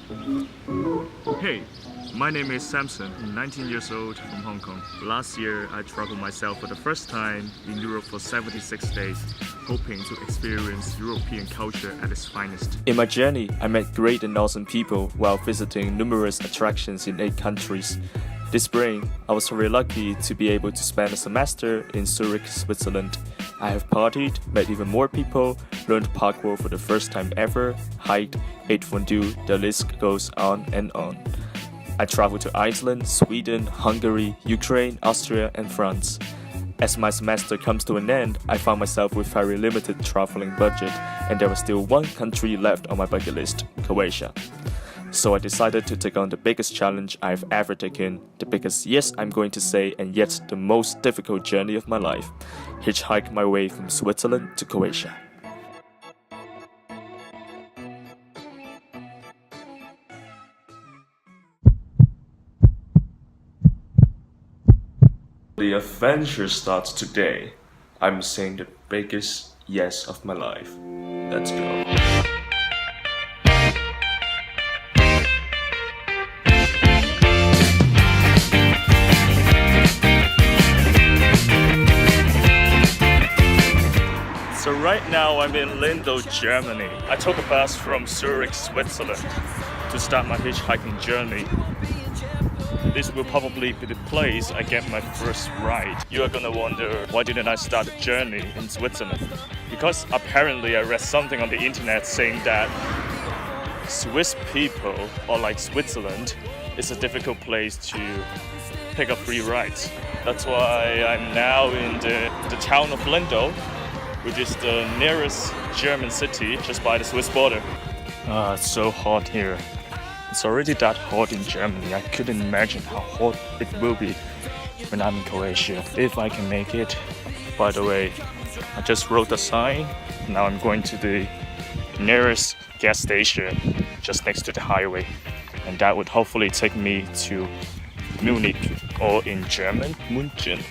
Hey, my name is Samson, 19 years old from Hong Kong. Last year, I traveled myself for the first time in Europe for 76 days, hoping to experience European culture at its finest. In my journey, I met great and awesome people while visiting numerous attractions in 8 countries. This spring, I was very lucky to be able to spend a semester in Zurich, Switzerland. I have partied, met even more people, learned parkour for the first time ever, hiked, ate fondue, the list goes on and on. I traveled to Iceland, Sweden, Hungary, Ukraine, Austria and France. As my semester comes to an end, I found myself with very limited traveling budget and there was still one country left on my bucket list, Croatia. So I decided to take on the biggest challenge I've ever taken, the biggest yes I'm going to say and yet the most difficult journey of my life. Hitchhike my way from Switzerland to Croatia. The adventure starts today. I'm saying the biggest yes of my life. Let's go. So right now I'm in Lindau, Germany. I took a bus from Zurich, Switzerland to start my hitchhiking journey. This will probably be the place I get my first ride. You are gonna wonder, why didn't I start the journey in Switzerland? Because apparently I read something on the internet saying that Swiss people, or like Switzerland, is a difficult place to pick up free rides. That's why I'm now in the town of Lindau, which is the nearest German city just by the Swiss border. It's so hot here. It's already that hot in Germany. I couldn't imagine how hot it will be when I'm in Croatia, if I can make it. By the way, I just wrote a sign. Now I'm going to the nearest gas station just next to the highway. And that would hopefully take me to Munich, or in German, München.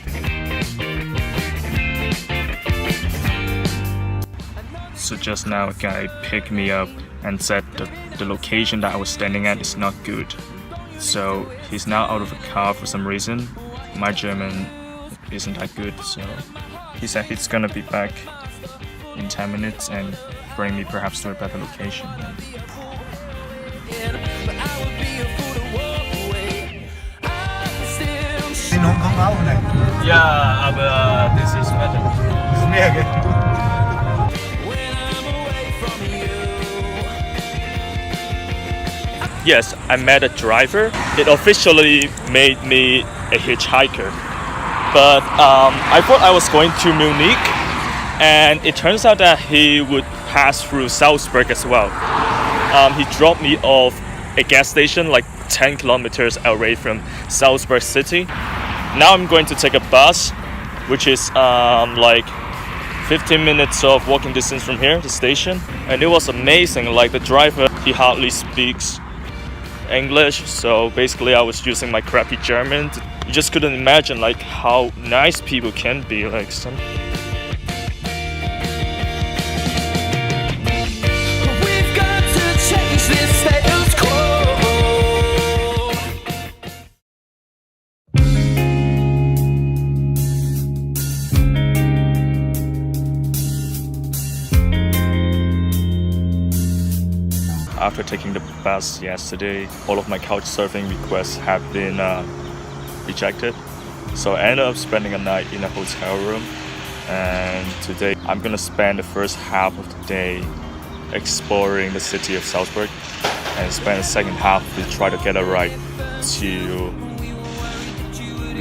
So just now a guy picked me up and said that the location that I was standing at is not good. So he's now out of the car for some reason. My German isn't that good, so he said he's gonna be back in 10 minutes and bring me perhaps to a better location. In Hong Kong auch, ne? Ja, aber das ist better. Das ist mehr, gell? Yes, I met a driver. It officially made me a hitchhiker. But I thought I was going to Munich, and it turns out that he would pass through Salzburg as well. He dropped me off a gas station like 10 kilometers away from Salzburg city. Now I'm going to take a bus, which is like 15 minutes of walking distance from here, the station. And it was amazing, like the driver, he hardly speaks English, so basically I was using my crappy German. You just couldn't imagine like how nice people can be, like some. We've got to change this status quo. After taking the bus yesterday, all of my couch surfing requests have been rejected. So I ended up spending a night in a hotel room. And today I'm gonna spend the first half of the day exploring the city of Salzburg and spend the second half to try to get a ride to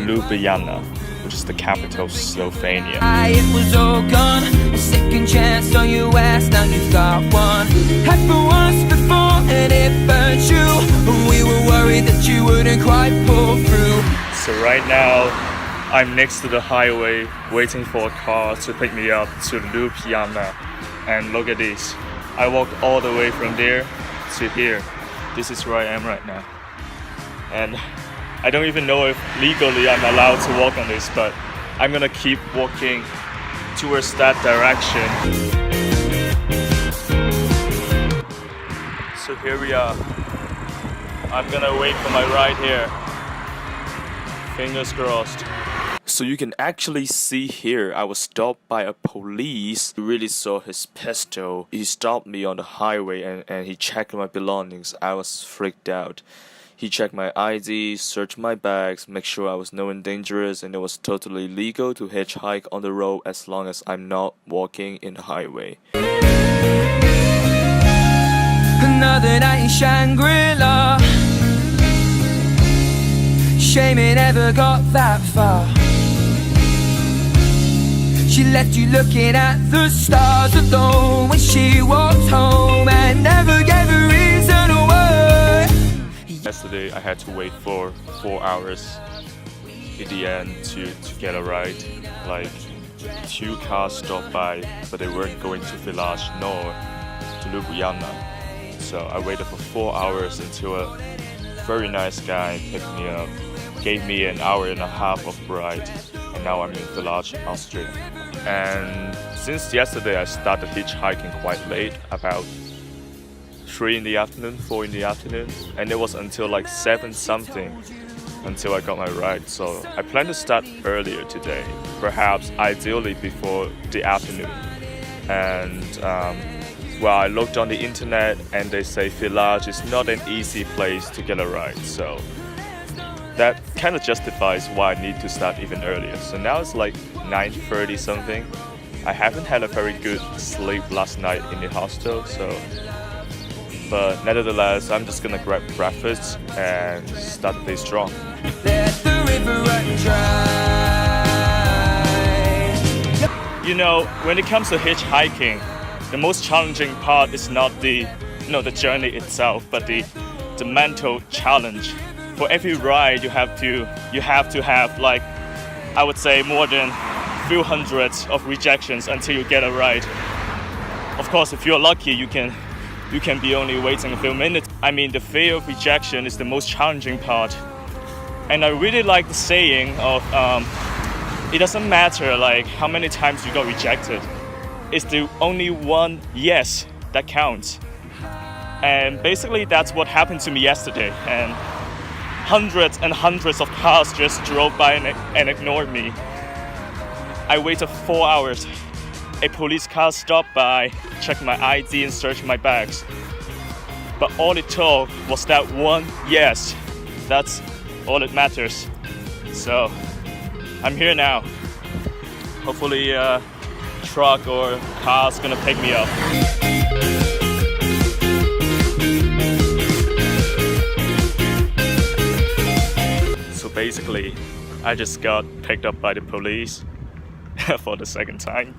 Ljubljana, which is the capital of Slovenia. It was all gone. A second chance, so you asked, now you've got one. Happened once before and it burned you. We were worried that you wouldn't quite pull through. So right now, I'm next to the highway waiting for a car to pick me up to Ljubljana. And look at this. I walked all the way from there to here. This is where I am right now. And I don't even know if legally I'm allowed to walk on this, but I'm gonna keep walking towards that direction. So here we are. I'm gonna wait for my ride here. Fingers crossed. So you can actually see here, I was stopped by a police. He really saw his pistol. He stopped me on the highway and he checked my belongings. I was freaked out. He checked my ID, searched my bags, make sure I was no one dangerous, and it was totally legal to hitchhike on the road as long as I'm not walking in the highway. Another night in Shangri-La. Shame it never got that far. She left you looking at the stars alone when she walked home and never gave a reason away. Yesterday I had to wait for 4 hours in the end to get a ride. Like 2 cars stopped by, but they weren't going to Village nor to Ljubljana. So I waited for 4 hours until a very nice guy picked me up, gave me an hour and a half of ride, and now I'm in Village, Austria. And since yesterday I started hitchhiking quite late, about 3 in the afternoon, 4 in the afternoon, and it was until like 7 something until I got my ride. So I plan to start earlier today, perhaps ideally before the afternoon. And well, I looked on the internet and they say Village is not an easy place to get a ride, so that kind of justifies why I need to start even earlier. So now it's like 9:30 something. I haven't had a very good sleep last night in the hostel, but nevertheless, I'm just gonna grab breakfast and start the day strong. Let the river run dry. You know, when it comes to hitchhiking, the most challenging part is not the journey itself, but the mental challenge. For every ride, you have to have like, I would say, more than a few hundreds of rejections until you get a ride. Of course, if you're lucky, you can be only waiting a few minutes. I mean, the fear of rejection is the most challenging part. And I really like the saying of, it doesn't matter like how many times you got rejected. It's the only one yes that counts. And basically that's what happened to me yesterday. And hundreds and hundreds of cars just drove by and ignored me. I waited 4 hours. A police car stopped by, checked my ID and searched my bags. But all it took was that one yes. That's all that matters. So I'm here now. Hopefully a truck or car's gonna pick me up. So basically, I just got picked up by the police for the second time.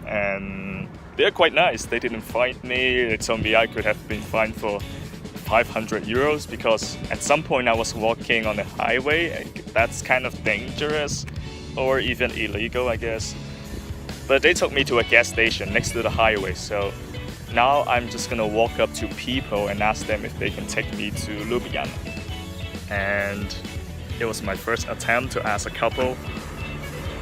And they're quite nice. They didn't fine me. They told me I could have been fined for 500 euros because at some point I was walking on the highway. That's kind of dangerous or even illegal, I guess. But they took me to a gas station next to the highway. So now I'm just gonna walk up to people and ask them if they can take me to Ljubljana. And it was my first attempt to ask a couple,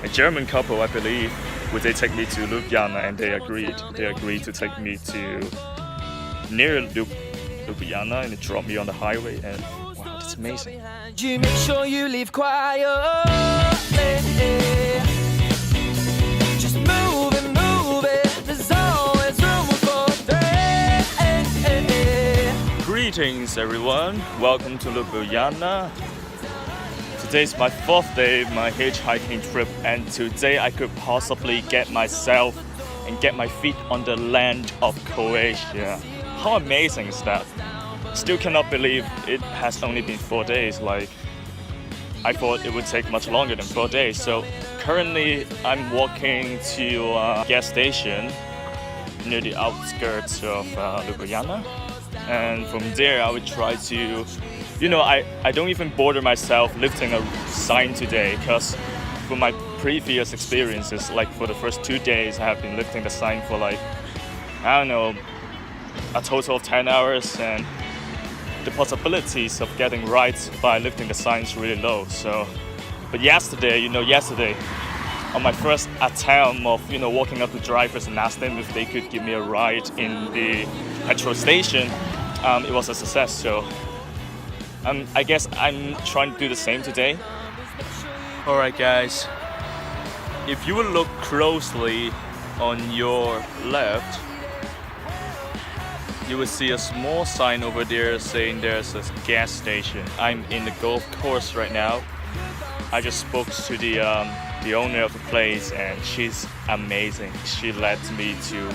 a German couple, I believe, would they take me to Ljubljana, and they agreed. They agreed to take me to near Ljubljana and drop me on the highway, and wow, that's amazing. You make sure you leave quietly. Just move it, there's always room for three. Greetings everyone, welcome to Ljubljana. Today's my 4th day of my hitchhiking trip, and today I could possibly get myself and get my feet on the land of Croatia. How amazing is that? Still cannot believe it has only been 4 days. Like, I thought it would take much longer than 4 days. So currently I'm walking to a gas station near the outskirts of Ljubljana, and from there I would try to, I don't even bother myself lifting a sign today, because from my previous experiences, like for the first 2 days I have been lifting the sign for like, I don't know, a total of 10 hours, and the possibilities of getting rides by lifting the sign is really low. So, but yesterday, on my first attempt of, walking up to drivers and ask them if they could give me a ride in the petrol station, it was a success. So I guess I'm trying to do the same today. Alright guys, if you will look closely on your left, you will see a small sign over there saying there's a gas station. I'm in the golf course right now. I just spoke to the owner of the place and she's amazing. She led me to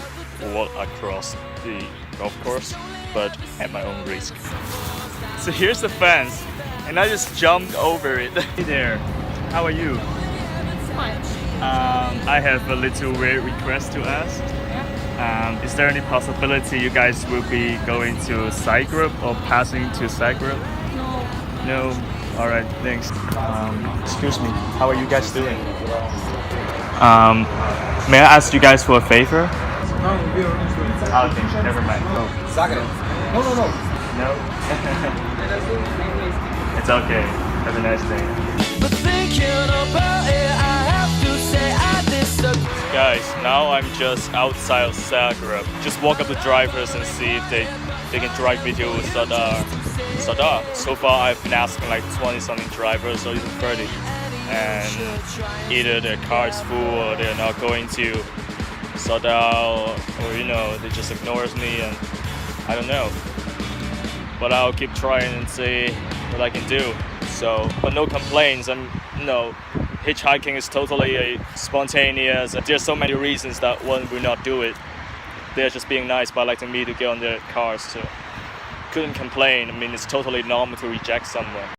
walk across the golf course, but at my own risk. So here's the fence, and I just jumped over it. Hey there, how are you? Fine. I have a little weird request to ask. Is there any possibility you guys will be going to Zagreb or passing to Zagreb? No. No? Alright, thanks. Excuse me, how are you guys doing? May I ask you guys for a favor? Okay, never mind. Zagreb. No. No? It's okay. Have a nice day. But thinking about it, I have to say I disagree. Guys, now I'm just outside of Zagreb. Just walk up to drivers and see if they can drive me to Sadar. So far I've been asking like 20 something drivers or even 30. And either their car is full or they're not going to Sadar, or they just ignores me, and I don't know. But I'll keep trying and see what I can do. So, but no complaints. And hitchhiking is totally spontaneous. There's so many reasons that one will not do it. They're just being nice by letting me to get on their cars. So couldn't complain. I mean, it's totally normal to reject someone.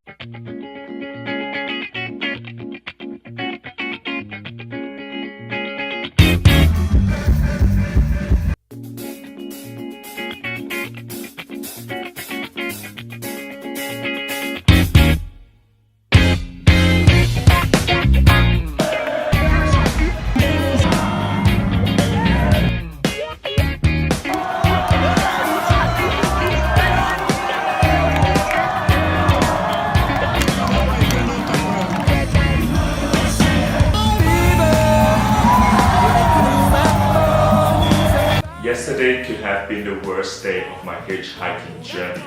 Yesterday could have been the worst day of my hitchhiking journey.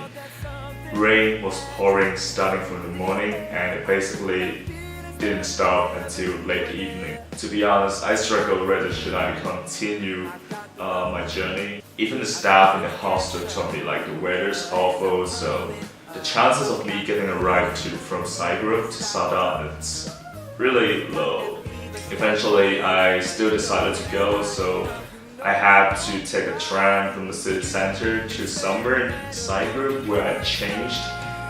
Rain was pouring starting from the morning and it basically didn't stop until late evening. To be honest, I struggled whether should I continue my journey. Even the staff in the hostel told me like the weather's awful, so the chances of me getting a ride from Zagreb to Sadar is really low. Eventually, I still decided to go, so I had to take a tram from the city center to somewhere in Zagreb where I changed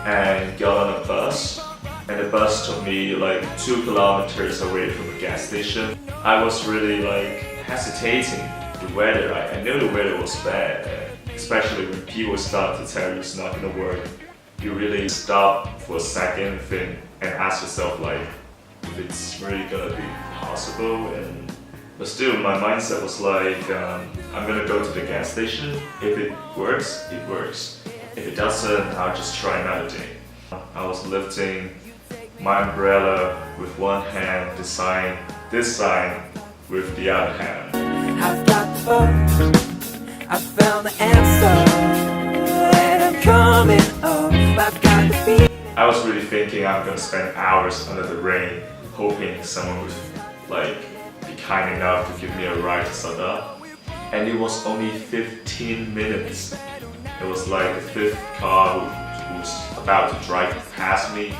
and got on a bus. And the bus took me like 2 kilometers away from the gas station. I was really hesitating. The weather, I knew the weather was bad, especially when people start to tell you it's not gonna work. You really stop for a second and ask yourself if it's really gonna be possible. But still, my mindset was I'm gonna go to the gas station. If it works, it works. If it doesn't, I'll just try another day. I was lifting my umbrella with one hand, this sign with the other hand. I've got the voice, I found the answer, and I'm coming up. I've got the feeling. I was really thinking I'm gonna spend hours under the rain, hoping someone would be kind enough to give me a ride to Sadar. And it was only 15 minutes. It was like the fifth car who was about to drive past me,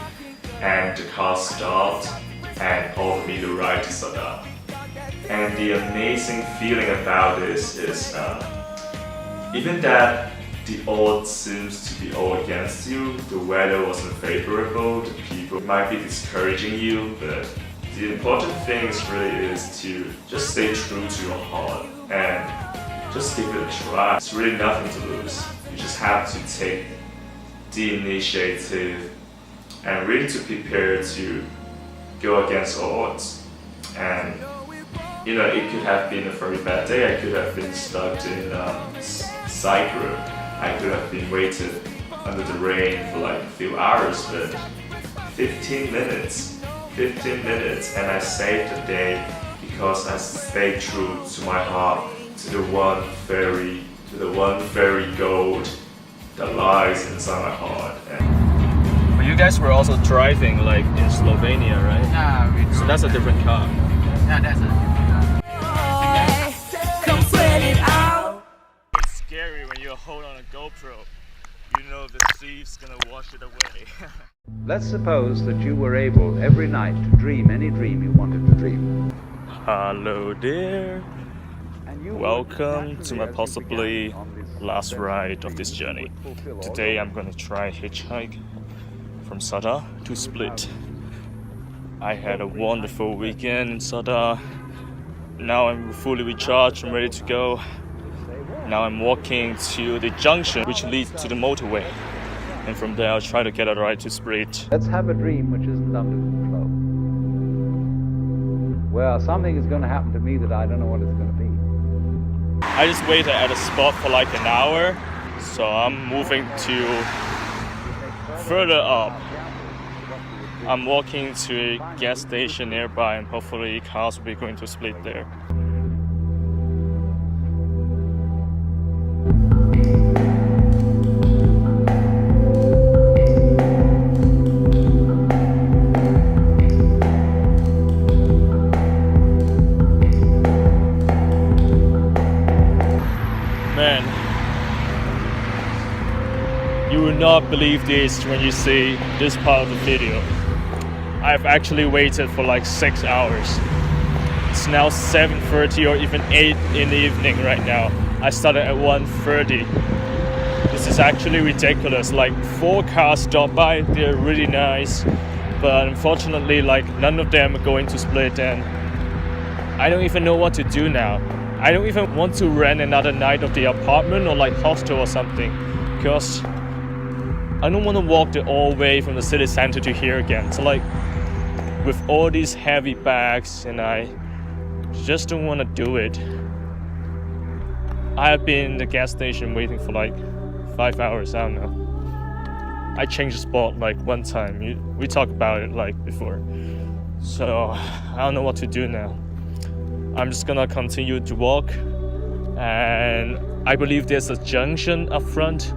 and the car stopped and offered me the ride to Sadar. And the amazing feeling about this is even that the odds seems to be all against you, the weather wasn't favorable, the people might be discouraging you, but the important thing is to just stay true to your heart and just give it a try. It's really nothing to lose. You just have to take the initiative and really to prepare to go against all odds. And it could have been a very bad day. I could have been stuck in Zagreb. I could have been waited under the rain for a few hours, but 15 minutes, and I saved the day because I stayed true to my heart, to the one very gold that lies inside my heart. guys were also driving like in Slovenia, right? Yeah, we So that's a different car. Yeah, that's a Come spread it out. It's scary when you hold on a GoPro. You know the sea's gonna wash it away. Let's suppose that you were able every night to dream any dream you wanted to dream. Hello there. And you would, Welcome to my naturally, as you possibly began on this last adventure, ride of you this journey. would fulfill all Today your I'm gonna try hitchhike from Sada to Split. I had a wonderful weekend in Sada. Now I'm fully recharged and ready to go. Now I'm walking to the junction which leads to the motorway. And from there I'll try to get a ride to Split. Let's have a dream which isn't under control. Well, something is going to happen to me that I don't know what it's going to be. I just waited at a spot for like an hour. So I'm moving to further up. I'm walking to a gas station nearby and hopefully cars will be going to Split there. Man, you will not believe this when you see this part of the video. I've actually waited for like 6 hours. It's now 7:30 or even 8 in the evening right now. I started at 1:30. This is actually ridiculous. Like 4 cars stopped by, they're really nice. But unfortunately, like none of them are going to Split and I don't even know what to do now. I don't even want to rent another night of the apartment or like hostel or something because I don't want to walk the all way from the city center to here again. So like with all these heavy bags and I just don't want to do it. I have been in the gas station waiting for like 5 hours, I don't know. I changed the spot like one time. We talked about it like before. So I don't know what to do now. I'm just gonna continue to walk and I believe there's a junction up front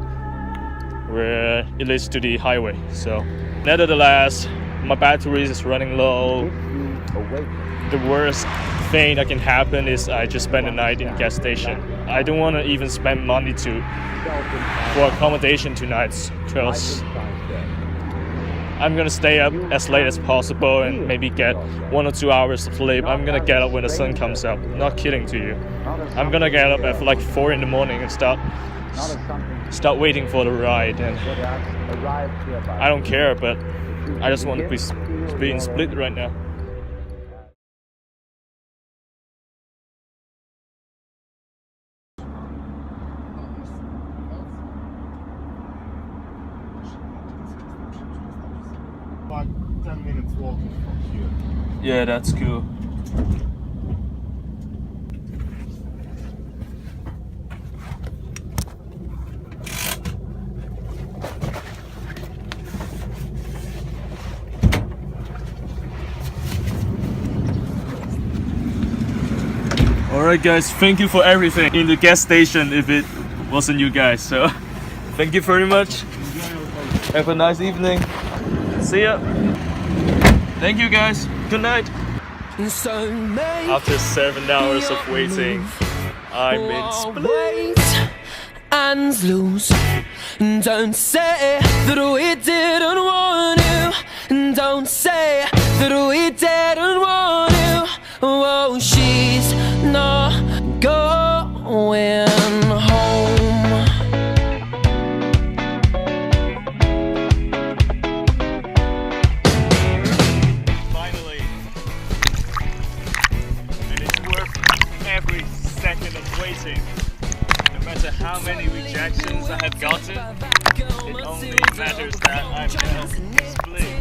where it leads to the highway. So nevertheless, my battery is running low. The worst thing that can happen is I just spend the night in a gas station. I don't want to even spend money for accommodation tonight because I'm gonna stay up as late as possible and maybe get 1 or 2 hours of sleep. I'm gonna get up when the sun comes up. Not kidding to you. I'm gonna get up at like 4 in the morning and start waiting for the ride. And I don't care, but I just want to be in Split right now. Like 10 minutes walking from here. Yeah, that's cool. Alright guys, thank you for everything in the gas station if it wasn't you guys. So thank you very much. Have a nice evening. See ya. Thank you guys. Good night. After 7 hours of waiting, I'm in Split. And lose. Don't say that we didn't want to. Don't say that we didn't want to. Oh, she's not going home. Finally. And it's worth every second of waiting. No matter how many rejections I have gotten, it only matters that I'm now Split.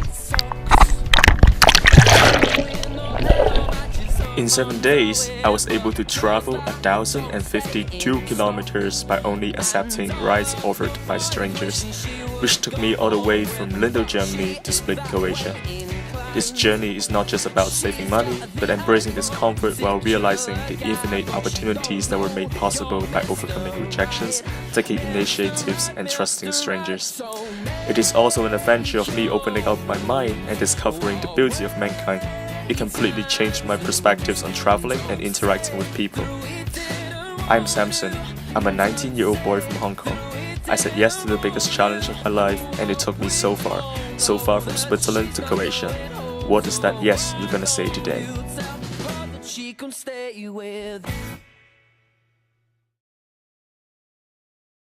In 7 days, I was able to travel 1,052 kilometers by only accepting rides offered by strangers, which took me all the way from Lindau, Germany to Split, Croatia. This journey is not just about saving money, but embracing discomfort while realizing the infinite opportunities that were made possible by overcoming rejections, taking initiatives, and trusting strangers. It is also an adventure of me opening up my mind and discovering the beauty of mankind. It completely changed my perspectives on traveling and interacting with people. I'm Samson. I'm a 19-year-old boy from Hong Kong. I said yes to the biggest challenge of my life, and it took me so far from Switzerland to Croatia. What is that yes you're gonna say today? She can stay with